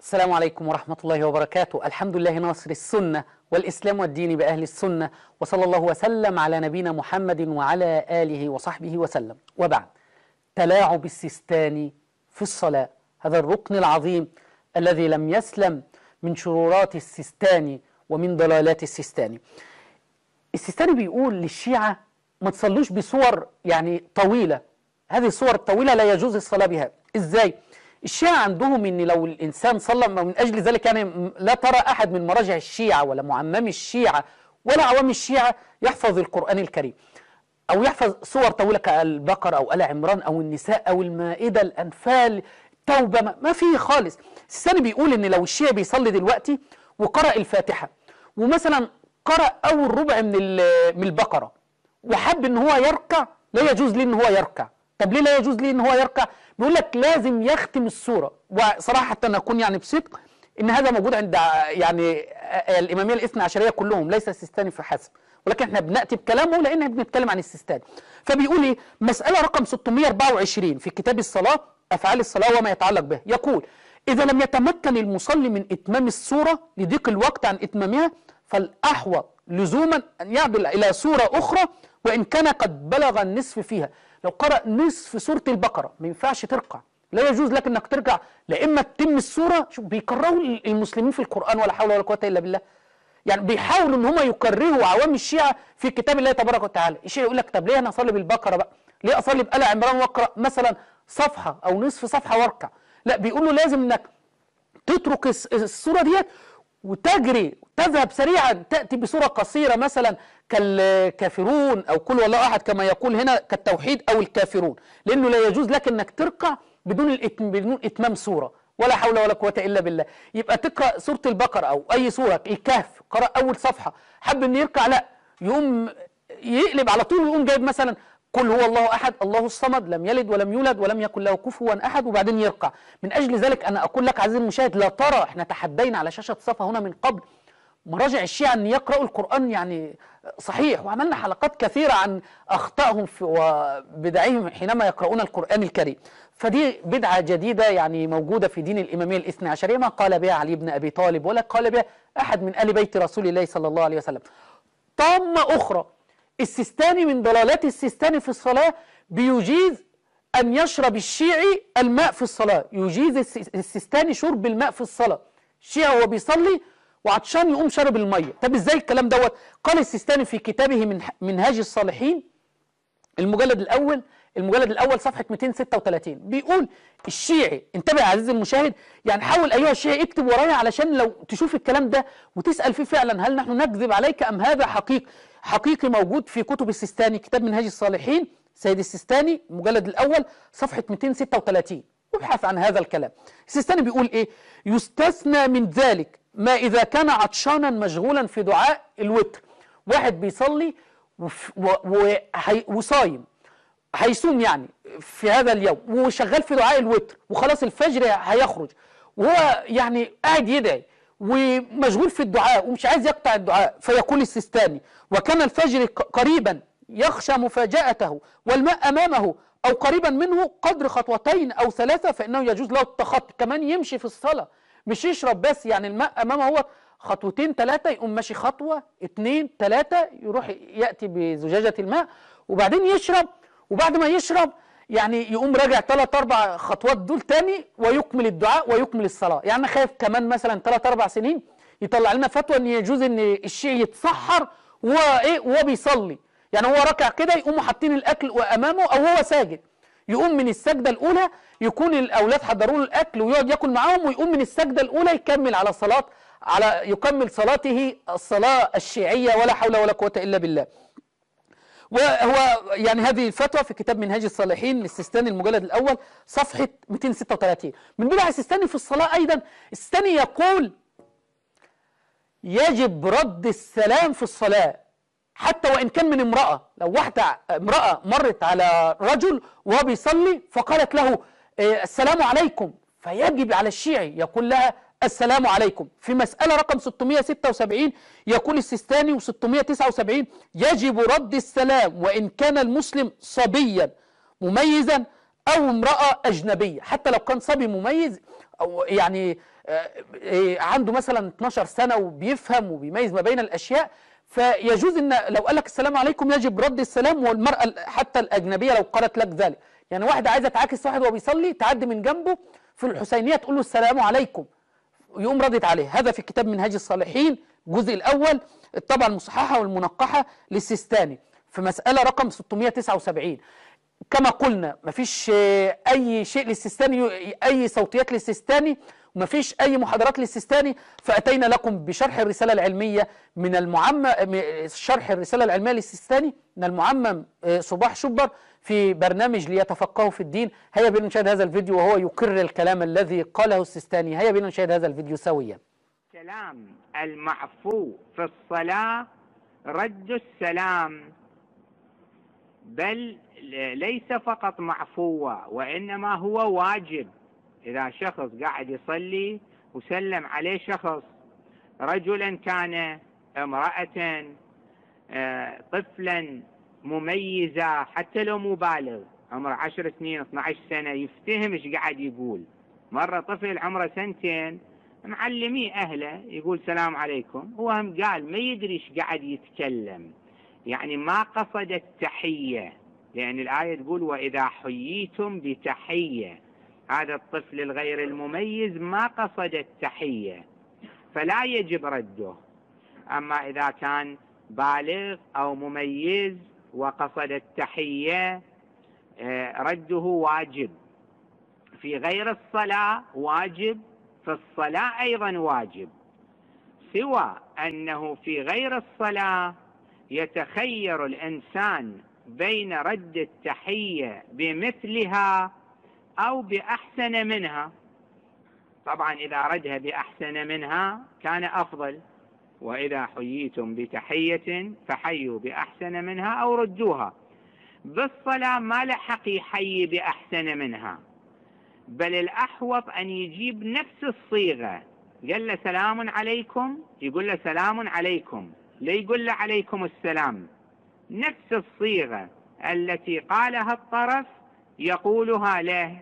السلام عليكم ورحمة الله وبركاته. الحمد لله ناصر السنة والإسلام والدين بأهل السنة، وصلى الله وسلم على نبينا محمد وعلى آله وصحبه وسلم. وبعد، تلاعب السيستاني في الصلاة، هذا الركن العظيم الذي لم يسلم من شرورات السيستاني ومن ضلالات السيستاني. السيستاني بيقول للشيعة ما تصلوش بصور طويلة، هذه الصور الطويلة لا يجوز الصلاة بها. إزاي؟ الشيعة عندهم ان لو الانسان صلى، من اجل ذلك لا ترى احد من مراجع الشيعة ولا معمم الشيعة ولا عوام الشيعة يحفظ القرآن الكريم او يحفظ صور طويلة كالبقرة او آل عمران او النساء او المائدة الانفال التوبة، ما فيه خالص. السيستاني بيقول ان لو الشيعي بيصلي دلوقتي وقرأ الفاتحة ومثلا قرأ اول ربع من البقرة وحب ان هو يركع، لا يجوز ليه ان هو يركع. طب ليه لا يجوز ليه ان هو يركع؟ بيقول لك لازم يختم السورة. وصراحة حتى نكون بصدق ان هذا موجود عند الامامية الاثنى عشرية كلهم، ليس السيستاني فحسب، ولكن احنا بناتي بكلامه لان احنا بنتكلم عن السيستاني. فبيقول ايه؟ مسألة رقم 624 في كتاب الصلاة، افعال الصلاة وما يتعلق به، يقول: اذا لم يتمكن المصلي من اتمام السورة لضيق الوقت عن اتمامها، فالاحوط لزوما ان يعدل الى سورة اخرى وان كان قد بلغ النصف فيها. لو قرأ نصف سورة البقرة ما ينفعش تركع، لا يجوز لك انك ترجع، لا اما تتم السورة. شوف بيكرهوا المسلمين في القرآن، ولا حول ولا قوة الا بالله. بيحاولوا ان هم يكرهوا عوام الشيعة في كتاب الله تبارك وتعالى. الشيعي يقول لك: طب ليه انا اصلي بالبقرة بقى؟ ليه اصلي بآل عمران واقرأ مثلا صفحة او نصف صفحة واركع؟ لا، بيقولوا لازم انك تترك السورة ديت وتجري تذهب سريعا، تأتي بسورة قصيرة مثلا كالكافرون أو قل والله أحد كما يقول هنا كالتوحيد أو الكافرون، لأنه لا يجوز لك أنك تركع بدون إتمام سورة، ولا حول ولا قوة إلا بالله. يبقى تقرأ سورة البقرة أو أي سورة، الكهف، قرأ أول صفحة، حب أن يركع، لا، يقوم يقلب على طول ويقوم جايب مثلا قل هو الله أحد الله الصمد لم يلد ولم يولد ولم يكن له كفوا أحد، وبعدين يركع. من أجل ذلك أنا أقول لك عزيزي المشاهد، لا ترى، احنا تحدينا على شاشة صفا هنا من قبل مراجع الشيعة أن يقرأوا القرآن صحيح، وعملنا حلقات كثيرة عن أخطائهم وبدعهم حينما يقرؤون القرآن الكريم. فدي بدعة جديدة موجودة في دين الإمامية الاثنى عشرية، ما قال بها علي بن أبي طالب ولا قال بها أحد من آل بيت رسول الله صلى الله عليه وسلم. طامة أخرى، السيستاني من ضلالات السيستاني في الصلاة بيجيز أن يشرب الشيعي الماء في الصلاة. يجيز السيستاني شرب الماء في الصلاة. الشيعي وهو بيصلي وعطشان يقوم شرب المية. طب ازاي الكلام دوت؟ قال السيستاني في كتابه منهاج الصالحين المجلد الأول صفحة 236، بيقول الشيعي، انتبه يا عزيزي المشاهد، حاول أيها الشيعي اكتب ورايا علشان لو تشوف الكلام ده وتسأل فيه فعلا، هل نحن نكذب عليك أم هذا حقيقي موجود في كتب السيستاني. كتاب منهاج الصالحين سيد السيستاني المجلد الأول صفحة 236، ابحث عن هذا الكلام. السيستاني بيقول ايه؟ يستثنى من ذلك ما إذا كان عطشانا مشغولا في دعاء الوتر. واحد بيصلي وصايم، هيصوم في هذا اليوم وشغال في دعاء الوتر، وخلاص الفجر هيخرج وهو قاعد يدعي ومشغول في الدعاء ومش عايز يقطع الدعاء. فيقول السيستاني: وكان الفجر قريبا يخشى مفاجأته والماء أمامه أو قريبا منه قدر خطوتين أو ثلاثة، فإنه يجوز له التخطي. كمان يمشي في الصلاة، مش يشرب بس، الماء أمامه هو خطوتين ثلاثة، يقوم ماشي خطوة اتنين ثلاثة، يروح يأتي بزجاجة الماء وبعدين يشرب، وبعد ما يشرب يقوم راجع 3-4 خطوات دول تاني ويكمل الدعاء ويكمل الصلاة. أنا خايف كمان مثلا 3-4 سنين يطلع لنا فتوى ان يجوز ان الشيعي يتسحر وهو بيصلي، هو راكع كده، يقوموا حاطين الاكل امامه او هو ساجد، يقوم من السجده الاولى يكون الاولاد حضروا له الاكل ويقعد ياكل معاهم، ويقوم من السجده الاولى يكمل صلاته الصلاه الشيعيه، ولا حول ولا قوه الا بالله. وهو هذه الفتوى في كتاب منهاج الصالحين للسيستاني المجلد الاول صفحه 236. من بدع السيستاني في الصلاه ايضا، السيستاني يقول: يجب رد السلام في الصلاه حتى وإن كان من امرأة. لو امرأة مرت على رجل وهو بيصلي فقالت له السلام عليكم، فيجب على الشيعي يقول لها السلام عليكم. في مسألة رقم 676 يقول السيستاني و679: يجب رد السلام وإن كان المسلم صبيا مميزا أو امرأة أجنبية. حتى لو كان صبي مميز أو عنده مثلا 12 سنة وبيفهم وبيميز ما بين الأشياء، فيجوز ان لو قال لك السلام عليكم يجب رد السلام، والمرأة حتى الأجنبية لو قالت لك ذلك. يعني واحدة عايزة تعاكس واحد وهو بيصلي، تعدي من جنبه في الحسينية تقول له السلام عليكم، يقوم ردت عليه. هذا في كتاب منهاج الصالحين الجزء الأول، الطبعة المصححة والمنقحة للسيستاني، في مسألة رقم 679. كما قلنا مفيش أي شيء للسيستاني، أي صوتيات للسيستاني، ومفيش أي محاضرات للسيستاني. فأتينا لكم بشرح الرسالة العلمية من المعمم، شرح الرسالة العلمية للسيستاني من المعمم صباح شبر في برنامج ليتفقهوا في الدين. هيا بنا نشاهد هذا الفيديو وهو يكرر الكلام الذي قاله السيستاني. هيا بنا نشاهد هذا الفيديو سويا. السلام المعفو في الصلاة رد السلام، بل ليس فقط معفوة وإنما هو واجب. إذا شخص قاعد يصلي وسلم عليه شخص، رجلا كان، امرأة، طفلا مميزة، حتى لو مبالغ عمره 10 سنين 12 سنة يفتهم ايش قاعد يقول. مرة طفل عمره 2 سنين معلميه أهله يقول سلام عليكم، هو هم قال ما يدري ايش قاعد يتكلم، يعني ما قصد التحية، لأن الآية تقول وإذا حييتم بتحية. هذا الطفل الغير المميز ما قصد التحية فلا يجب رده. أما إذا كان بالغ أو مميز وقصد التحية رده واجب. في غير الصلاة واجب، في الصلاة أيضا واجب، سوى أنه في غير الصلاة يتخير الإنسان بين رد التحية بمثلها أو بأحسن منها. طبعا إذا ردها بأحسن منها كان أفضل، وإذا حييتم بتحية فحيوا بأحسن منها أو ردوها. بالصلاة ما لحق يحيي بأحسن منها، بل الأحوط أن يجيب نفس الصيغة. قال له سلام عليكم يقول له سلام عليكم، لا يقول له عليكم السلام. نفس الصيغة التي قالها الطرف يقولها له،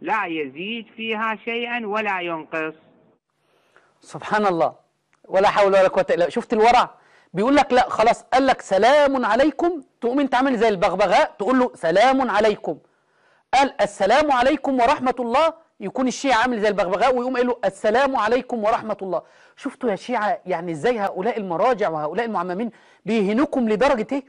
لا يزيد فيها شيئا ولا ينقص. سبحان الله، ولا حول ولا قوة إلا بالله. شفت الورع؟ بيقول لك لا خلاص، قال لك سلام عليكم، تقوم انت عامل زي البغبغاء تقول له سلام عليكم. قال السلام عليكم ورحمة الله، يكون الشيعة عامل زي البغبغاء ويقوم قايل له السلام عليكم ورحمة الله. شفتوا يا شيعة يعني ازاي هؤلاء المراجع وهؤلاء المعممين بيهنوكم لدرجة ايه؟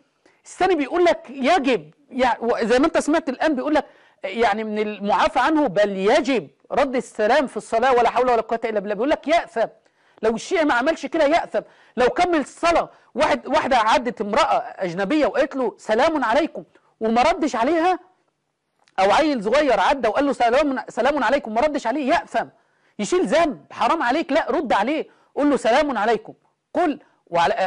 الثاني بيقول لك يجب، يعني زي ما انت سمعت الآن بيقول لك يعني من المعافى عنه بل يجب رد السلام في الصلاة، ولا حول ولا قوة إلا بالله. بيقول لك يأثم لو الشيعي ما عملش كده، يأثم لو كمل الصلاة. واحدة عدت امرأة أجنبية وقالت له سلام عليكم وما ردش عليها، أو عيل صغير عدى وقال له سلام عليكم ما ردش عليه، يأثم، يشيل ذنب. حرام عليك، لا رد عليه، قول له سلام عليكم، قل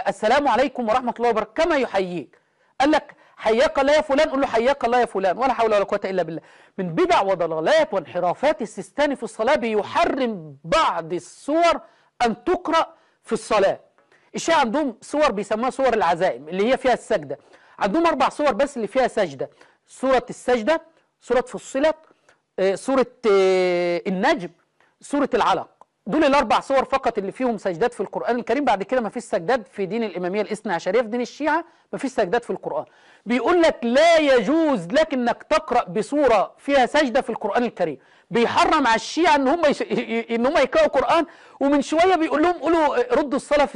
السلام عليكم ورحمة الله وبركاته كما يحييك. قال لك حياك الله يا فلان، قل له حياك الله يا فلان، ولا حول ولا قوة إلا بالله. من بدع وضلالات وانحرافات السيستاني في الصلاة بيحرم بعض السور أن تقرأ في الصلاة. الشيعة عندهم صور بيسموها صور العزائم اللي هي فيها السجدة، عندهم 4 صور بس اللي فيها سجدة: سورة السجدة، سورة فصلت، سورة النجم، سورة العلق. دول ال4 صور فقط اللي فيهم سجدات في القرآن الكريم. بعد كده ما فيش سجدات في دين الإمامية الاثنى عشرية، في دين الشيعة ما فيش سجدات في القرآن. بيقول لك لا يجوز لك انك تقرأ بصورة فيها سجدة في القرآن الكريم. بيحرم على الشيعة ان هم يقرأوا قرآن. ومن شوية بيقول لهم قولوا ردوا الصلاة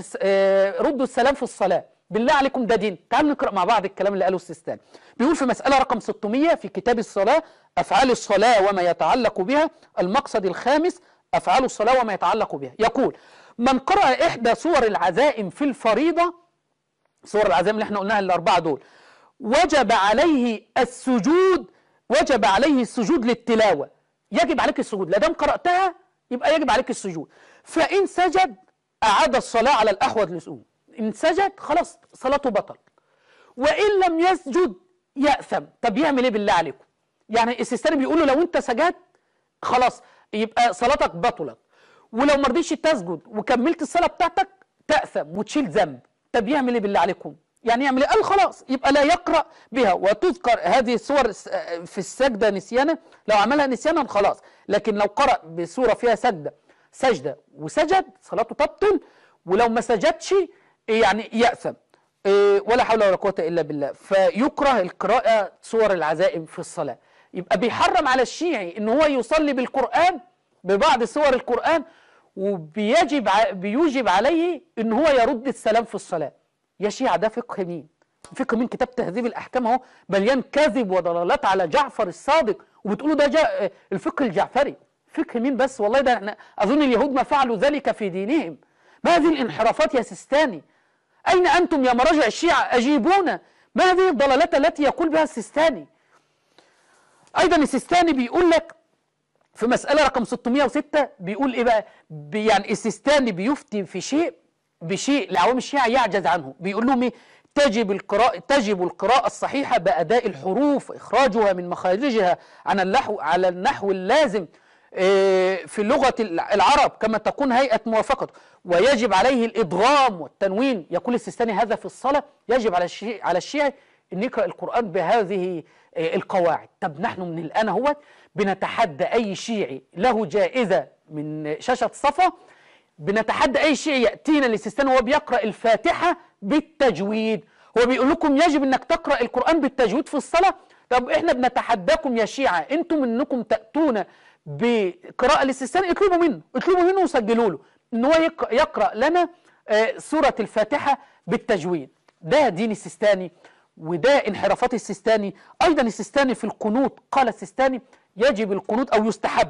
ردوا السلام في الصلاة. بالله عليكم ده دين؟ تعالوا نقرأ مع بعض الكلام اللي قاله السيستاني. بيقول في مسألة رقم 600 في كتاب الصلاة: أفعال الصلاة وما يتعلق بها، المقصد الخامس أفعال الصلاة وما يتعلق بها. يقول: من قرأ إحدى صور العزائم في الفريضة، صور العزائم اللي احنا قلناها ال4 دول، وجب عليه السجود للتلاوة. يجب عليك السجود، لا دام قرأتها يبقى يجب عليك السجود. فإن سجد أعاد الصلاة على الأحوط للسجود، إن سجد خلاص صلاته بطل. وإن لم يسجد يأثم. طب يعمل إيه بالله عليكم؟ يعني السيستاني بيقول له لو أنت سجدت خلاص يبقى صلاتك بطلت، ولو ما رضيتش تسجد وكملت الصلاة بتاعتك تأثم وتشيل ذنب. طب يعمل إيه بالله عليكم؟ يعني يعمل إيه؟ قال خلاص يبقى لا يقرأ بها. وتذكر هذه الصور في السجدة نسيانا، لو عملها نسيانا خلاص، لكن لو قرأ بصورة فيها سجدة سجدة وسجد صلاته تبطل، ولو ما سجدش يعني يأثم. ولا حول ولا قوة إلا بالله. فيكره القراءة سور العزائم في الصلاة. يبقى بيحرم على الشيعي إن هو يصلي بالقرآن ببعض سور القرآن، بيوجب عليه إن هو يرد السلام في الصلاة. يا شيعة ده فقه مين؟ فقه مين؟ كتاب تهذيب الأحكام اهو مليان كذب وضلالات على جعفر الصادق، وبتقولوا ده الفقه الجعفري. فقه مين بس؟ والله ده احنا أظن اليهود ما فعلوا ذلك في دينهم. ما هذه الانحرافات يا سيستاني؟ أين أنتم يا مراجع الشيعة؟ أجيبونا، ما هذه الضلالات التي يقول بها السيستاني؟ أيضا السيستاني بيقول لك في مسألة رقم 606 بيقول إيه بقى؟ يعني السيستاني بيفتي في بشيء العوام الشيعة يعجز عنه. بيقول لهم إيه؟ تجب القراءة الصحيحة بأداء الحروف وإخراجها من مخارجها على النحو اللازم في لغة العرب كما تكون هيئة موافقته، ويجب عليه الإدغام والتنوين. يقول السيستاني هذا في الصلاة يجب على الشيعي أن يقرأ القرآن بهذه القواعد. طب نحن من الآن هو بنتحدى أي شيعي له جائزة من شاشة صفا، بنتحدى أي شيعي يأتينا للسيستاني وهو بيقرأ الفاتحة بالتجويد. هو بيقول لكم يجب أنك تقرأ القرآن بالتجويد في الصلاة. طب إحنا بنتحداكم يا شيعة، أنتم إنكم تأتون بقراءة للسيستاني، اطلبوا منه وسجلوا له ان هو يقرأ لنا سورة الفاتحة بالتجويد. ده دين السيستاني وده انحرافات السيستاني. ايضا السيستاني في القنوت قال السيستاني يجب القنوت او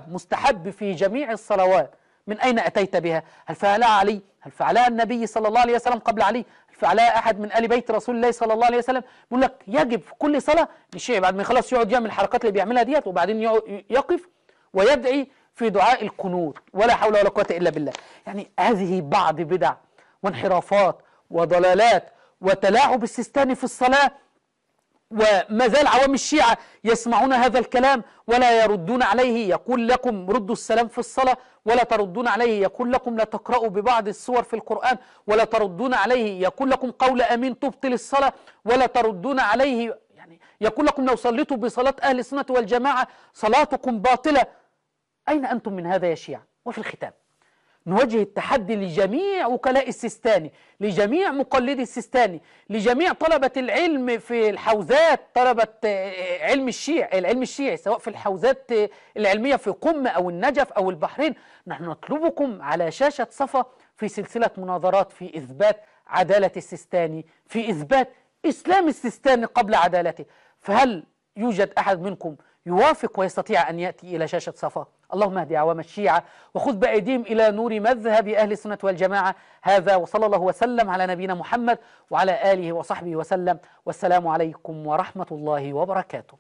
مستحب في جميع الصلوات. من اين اتيت بها؟ هل فعلها علي؟ هل فعلها النبي صلى الله عليه وسلم قبل علي؟ هل فعلها احد من ال بيت رسول الله صلى الله عليه وسلم؟ بيقول لك يجب في كل صلاة الشيعي بعد ما يخلص يقعد يعمل الحركات اللي بيعملها ديت، وبعدين يقف ويدعي في دعاء القنوت. ولا حول ولا قوة إلا بالله. يعني هذه بعض بدع وانحرافات وضلالات وتلاعب السيستاني في الصلاة، وما زال عوام الشيعة يسمعون هذا الكلام ولا يردون عليه. يقول لكم ردوا السلام في الصلاة ولا تردون عليه. يقول لكم لا تقرأوا ببعض السور في القرآن ولا تردون عليه. يقول لكم قول أمين تبطل الصلاة ولا تردون عليه. يعني يقول لكم لو صليتوا بصلاة أهل السنة والجماعة صلاتكم باطلة. أين أنتم من هذا يا شيعة؟ وفي الختام نوجه التحدي لجميع وكلاء السيستاني، لجميع مقلدي السيستاني، لجميع طلبة العلم في الحوزات، طلبة العلم الشيعي سواء في الحوزات العلمية في قم أو النجف أو البحرين. نحن نطلبكم على شاشة صفا في سلسلة مناظرات في إثبات عدالة السيستاني، في إثبات إسلام السيستاني قبل عدالته. فهل يوجد أحد منكم يوافق ويستطيع أن يأتي إلى شاشة صفا؟ اللهم اهد عوام الشيعة وخذ بأيديهم إلى نور مذهب أهل السنة والجماعة. هذا وصلى الله وسلم على نبينا محمد وعلى آله وصحبه وسلم، والسلام عليكم ورحمة الله وبركاته.